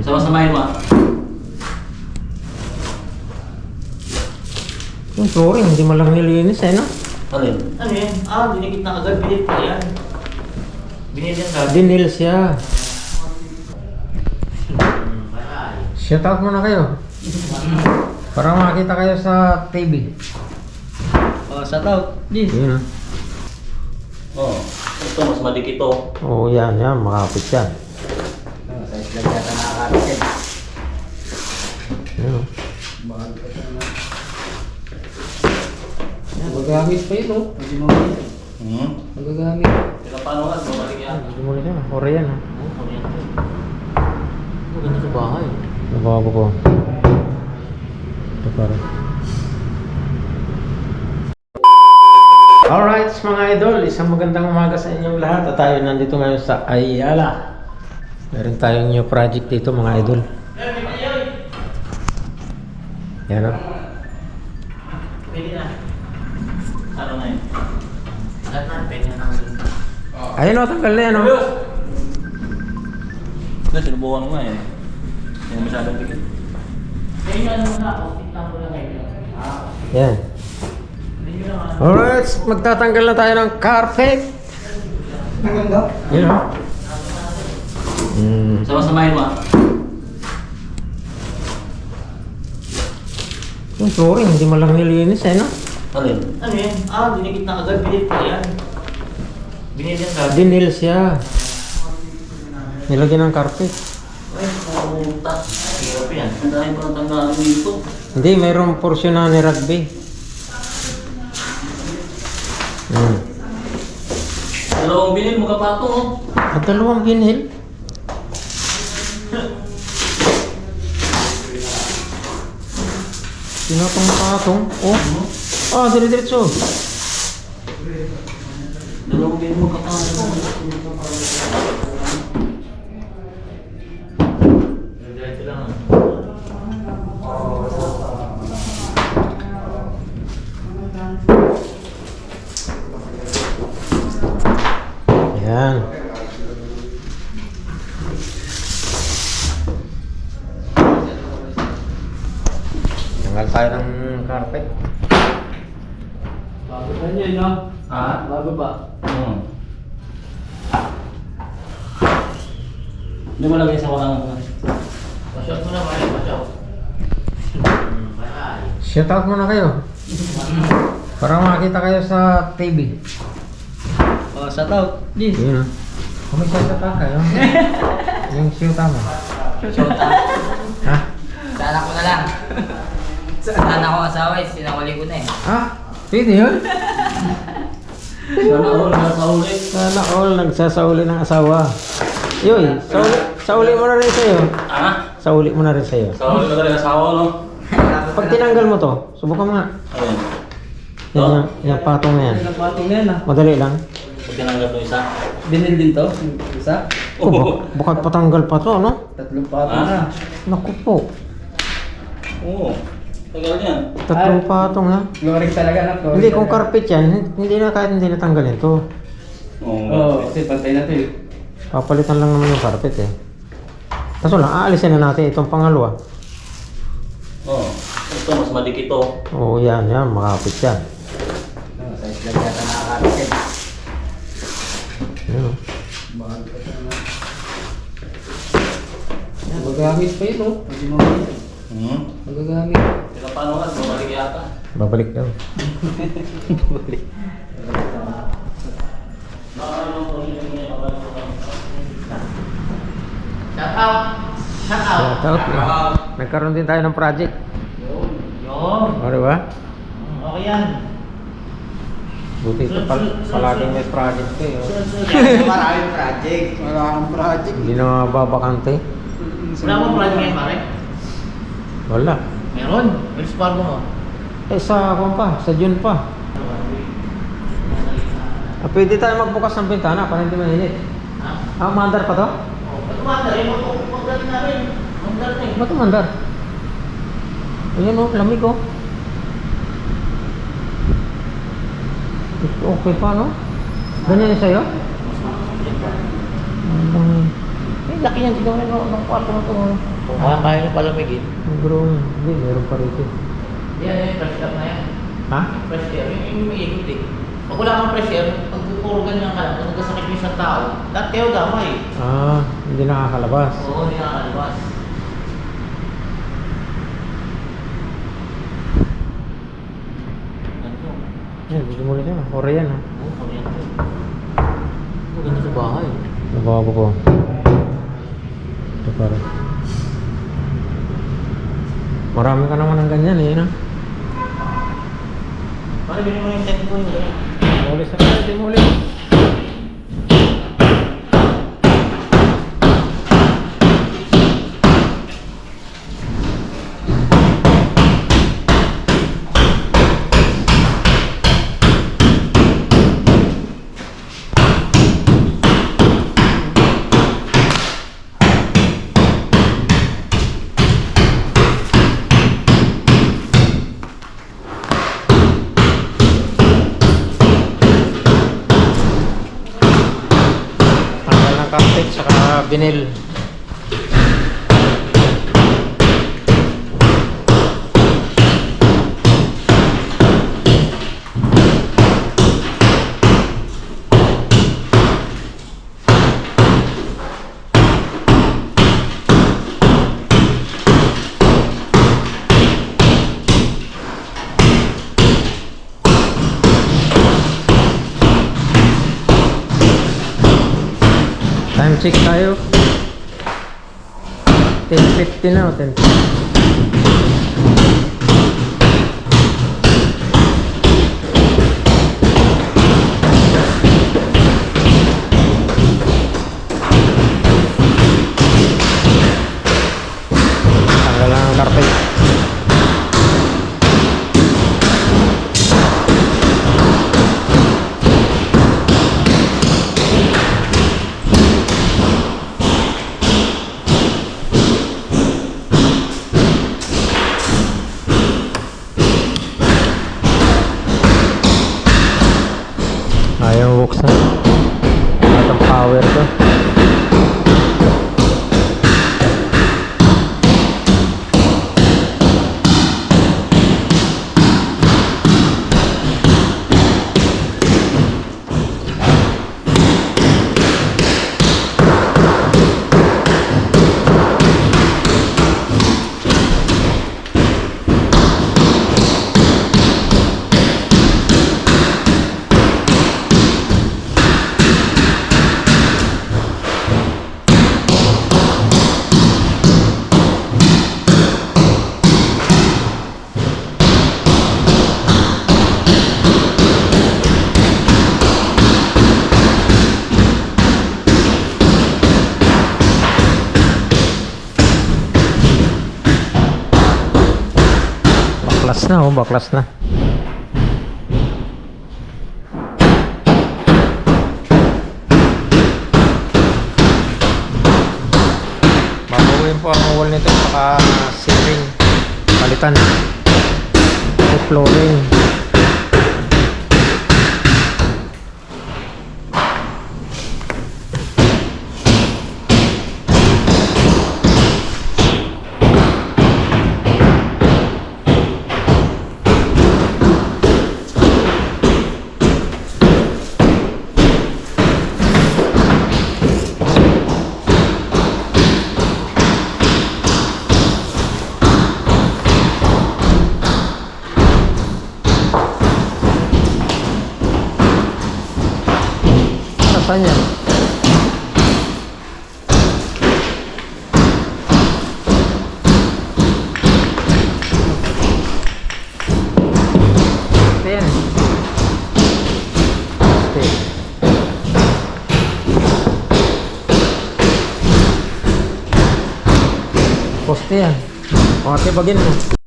Sama-samahin mo. Yung flooring, hindi mo lang nilinis eh, no? Alin? Ano yan? Dinikit na agad. Binil pa yan. Binil yan agad. Dinil siya. Shout out muna kayo. Para makita kayo sa TV. Shout out. Please. Yun, Ito mas madikit to. yan, makapit yan. Sa isla yata nakakapit yan. Yun. Magagamit pa yun, no? Hindi mo magagamit. Kaya paano nga? Bumalik yan. Hindi mo rin yan, ore yan, ha? Maganda sa bahay. Nabago ko. Ito para. Alright mga idol, isang magandang umaga sa inyong lahat. At tayo nandito ngayon sa Ayala. Meron tayong new project dito mga idol. Yan o. Pwede na. Ano na yun? Lahat na, pwede na. Ayun o, tanggal na yan o. Sinubukan mo nga eh. Hindi masyadong bigit. Yan. Alright, magtatanggal na tayo ng carpet. Maganda. Yun o. Sama-samahin mo. Yung flooring, hindi mo lang nilinis eh, no? Alin? Ano yan? Dinikit na agad. Binil pa yan. Binil yan agad. Dinil siya. Nilagyan ng carpet. Ay, puta. Hirap yan. Ang dahil pa ng tanggalan dito. Hindi, mayroong porsyon na ni rugby. Dalawang binil mo kapatong oh. At dalawang binil. Pinatong-patong. Oh. Dire-diretso. Dalawang binil mo kapatong. Diretso lang ah. Yan. Tanggal tayo ng carpet. Bago pa niya, no? Bago ba? Hindi mo lagay sa walang pasyot mo na ba yun? Pasyot. Shout out muna kayo. Para makita kayo sa TV. Shout out. Please. Yun o. Kung may shout out kayo. Yung shoot mo. Shout out. Ha? Sa anak ko na lang. Sa anak ko asawa, sinakuli ko na eh. Pwede yun? Sana all, nasa uli. Sana all nagsasauli ng asawa. Yoy, sauli mo na rin sa'yo. Sauli mo na rin sa'yo. Sa uli na talaga asawa, no? Pag tinanggal mo to, subukan mo nga. Ayun. Yung patong na yan. Nagpatong na yan, ah. Madali lang. Pag tinanggap mo isa. Binil din to? Isa? Baka patanggal pa to, no? Tatlong patong na. Naku po. Oo. Tagal yan. Tatlong patong ha. Flooring talaga na to. Hindi, kung carpet yan, hindi na kahit hindi natanggalin to. Oo, kasi pantay na to eh. Papalitan lang naman yung carpet eh. Kaso lang, aalisin na natin itong pangalawa. Oo. Ito, mas madikit to. Yan, makapit yan. Sa isla yata nakakapit yan. Yun. Magagamit pa yun, no? Hindi mo magagamit. Kaya paano nga? Bumalik yata. Babalik daw. Shout out! Shout out! Shout out. Nagkaroon din tayo ng project. Yun. O, diba? Okay yan. Buti ito palaging may project ko eh. Maraming project. Maraming project. Hindi na mababakante. Wala mo project ngayon, pare? Wala. Meron. May spark mo. Sa sa June pa. Pwede tayo magbukas ng bintana para hindi mainit. Mandar pa to? Mandar eh. Magdal na rin. Mandar na eh. Ba't mandar? Ayan o, lamig o. Okay pa no? Ganyan yung sa'yo? Laki yan. Tignan mo ng kwarto na ito. Kaya nyo palamigin. Bro, hindi, meron pa rito. Yan, yung fresh air na yan. Ha? Fresh air, yung umiikot eh. Pag wala kang fresh air, pag puro ganyan ka lang, pag nagkasakit yung isang tao, lahat kayo damay. Ah, hindi nakakalabas. Oo, hindi nakakalabas. Ano? Yan, gusto mo rin yan. Korean ha. Oo, kuryente. Maganda sa bahay. Nabago ko. Ito parang. Marami ka naman ng ganyan eh, no? Paano bilhin mo yung tent ko yun? Muli sa kanya, di muli. Tanggal ng carpet saka vinyl. Time check tayo. 10:50 na o 10:50. Tanggal lang ang carpet. Ayaw buksan. At ang power to. Baklas na oh, baklas na. Babaguhin po ang wall nito saka ceiling. Palitan. At flooring. Saan yan? Ayan. Okay. Poste yan. O, ate bagin mo.